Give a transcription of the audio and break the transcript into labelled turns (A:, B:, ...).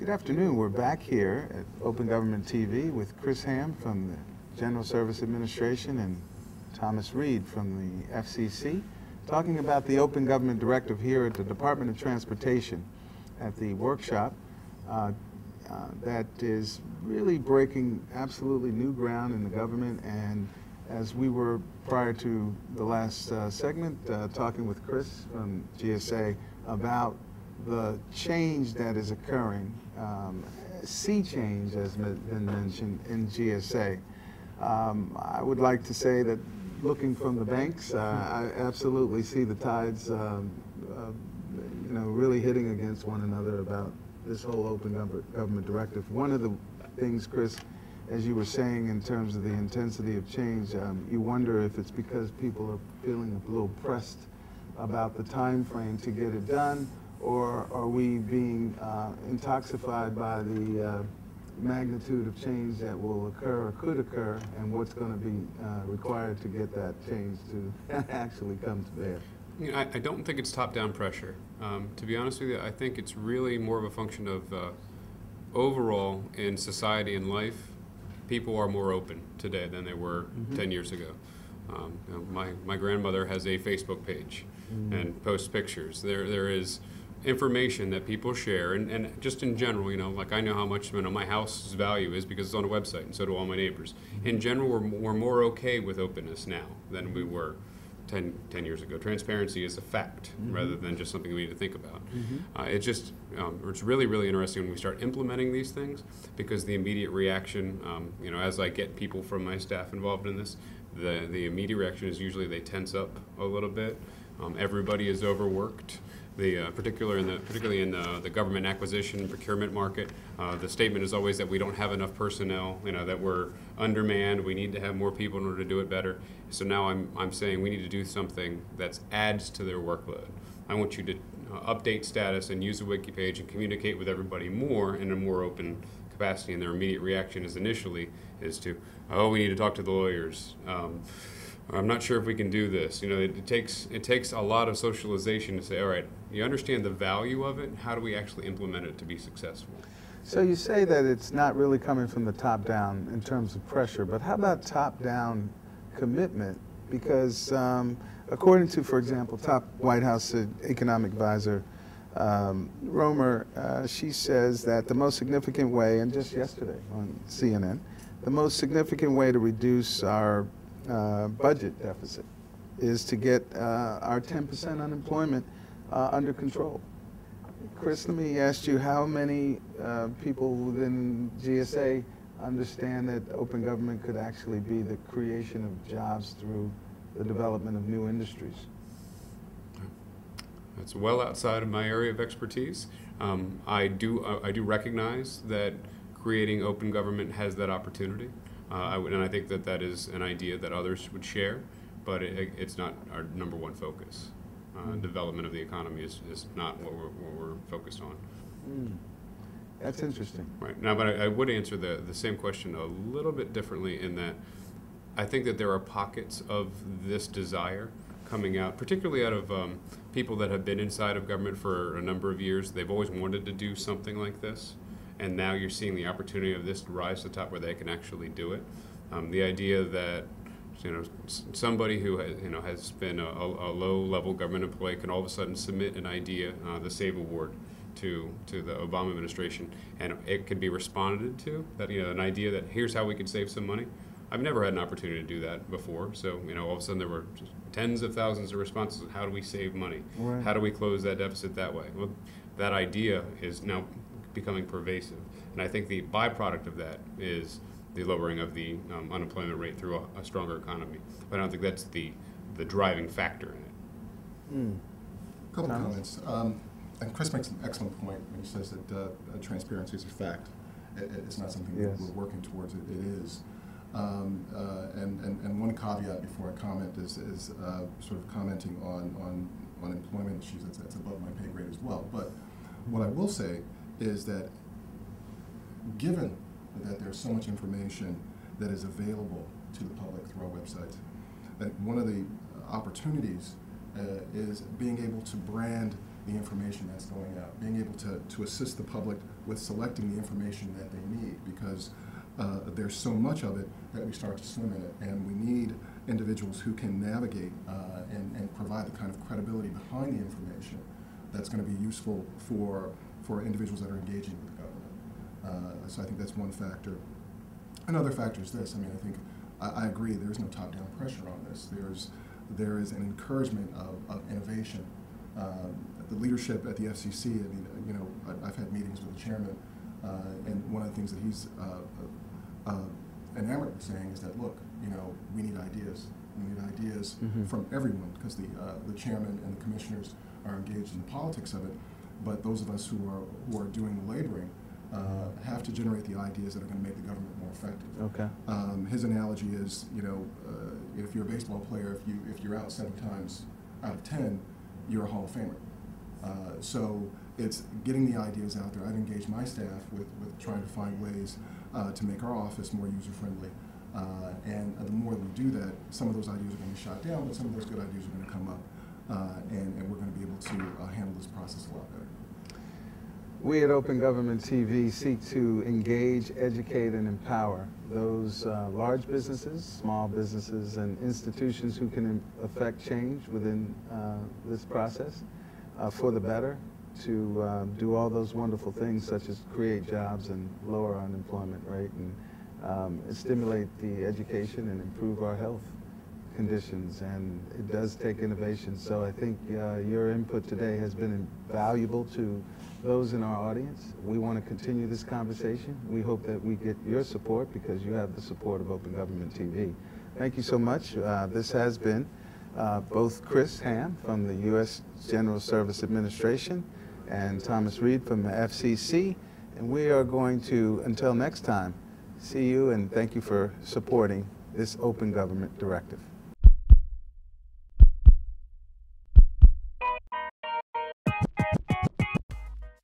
A: Good afternoon. We're back here at Open Government TV with Chris Ham from the General Service Administration and Thomas Reed from the FCC, talking about the Open Government Directive here at the Department of Transportation at the workshop that is really breaking absolutely new ground in the government. And as we were prior to the last segment talking with Chris from GSA about the change that is occurring, sea change has been mentioned in GSA. I would like to say that looking from the banks, I absolutely see the tides really hitting against one another about this whole Open Government Directive. One of the things, Chris, as you were saying in terms of the intensity of change, you wonder if it's because people are feeling a little pressed about the time frame to get it done, or are we being intoxicated by the magnitude of change that will occur or could occur, and what's going to be required to get that change to actually come to bear?
B: You know, I don't think it's top-down pressure. To be honest with you, I think it's really more of a function of overall in society and life, people are more open today than they were 10 years ago. My grandmother has a Facebook page and posts pictures. There is information that people share, and just in general, like I know how much my house's value is because it's on a website, and so do all my neighbors. In general, we're more okay with openness now than we were 10 years ago. Transparency is a fact rather than just something we need to think about. It's really, really interesting when we start implementing these things, because the immediate reaction, as I get people from my staff involved in this, the immediate reaction is usually they tense up a little bit. Everybody is overworked. Particularly in the government acquisition and procurement market, the statement is always that we don't have enough personnel, that we're undermanned, we need to have more people in order to do it better. So now I'm saying we need to do something that adds to their workload. I want you to update status and use the wiki page and communicate with everybody more in a more open capacity, and their immediate reaction is to, oh, we need to talk to the lawyers. I'm not sure if we can do this. It takes a lot of socialization to say, all right, you understand the value of it, how do we actually implement it to be successful?
A: So you say that it's not really coming from the top down in terms of pressure, but how about top down commitment? Because according to, for example, top White House economic advisor Romer, she says that the most significant way, and just yesterday on CNN, the most significant way to reduce our budget deficit is to get our 10% unemployment under control. Chris, let me ask you, how many people within GSA understand that open government could actually be the creation of jobs through the development of new industries?
B: That's well outside of my area of expertise. I do recognize that creating open government has that opportunity. And I think that is an idea that others would share, but it's not our number one focus. Development of the economy is not what we're focused on.
A: That's interesting.
B: Right. Now, but I would answer the same question a little bit differently, in that I think that there are pockets of this desire coming out, particularly out of people that have been inside of government for a number of years. They've always wanted to do something like this. And now you're seeing the opportunity of this to rise to the top where they can actually do it. The idea that somebody who has been a low-level government employee can all of a sudden submit an idea, the SAVE Award, to the Obama administration, and it could be responded to. That an idea that here's how we could save some money. I've never had an opportunity to do that before. So all of a sudden there were tens of thousands of responses. How do we save money? Right. How do we close that deficit that way? Well, that idea is now becoming pervasive, and I think the byproduct of that is the lowering of the unemployment rate through a stronger economy. But I don't think that's the driving factor in it.
C: A couple of comments. And Chris makes an excellent point when he says that transparency is a fact. It's not something that we're working towards. It is. And one caveat before I comment is sort of commenting on employment issues. That's above my pay grade as well. But what I will say is that given that there's so much information that is available to the public through our websites, that one of the opportunities is being able to brand the information that's going out, being able to assist the public with selecting the information that they need, because there's so much of it that we start to swim in it, and we need individuals who can navigate and provide the kind of credibility behind the information that's going to be useful for individuals that are engaging with the government. So I think that's one factor. Another factor is this. I mean, I think I agree. There is no top-down pressure on this. There is an encouragement of innovation. The leadership at the FCC. I mean, you know, I've had meetings with the chairman, and one of the things that he's enamored with saying is that, look, you know, we need ideas. We need ideas from everyone, because the chairman and the commissioners are engaged in the politics of it. But those of us who are doing the laboring have to generate the ideas that are going to make the government more effective.
A: Okay.
C: His analogy is, you know, if you're a baseball player, if you're out 7 times out of 10, you're a Hall of Famer. So it's getting the ideas out there. I've engaged my staff with trying to find ways to make our office more user-friendly. And the more we do that, some of those ideas are going to be shot down, but some of those good ideas are going to come up, and we're going to be able to handle this process a lot better.
A: We at Open Government TV seek to engage, educate, and empower those large businesses, small businesses, and institutions who can affect change within this process for the better, to do all those wonderful things such as create jobs and lower our unemployment rate, and stimulate the education and improve our health conditions. And it does take innovation. So I think your input today has been invaluable to those in our audience. We want to continue this conversation. We hope that we get your support, because you have the support of Open Government TV. Thank you so much. This has been both Chris Ham from the U.S. General Service Administration and Thomas Reed from the FCC. And we are going to, until next time, see you, and thank you for supporting this Open Government Directive.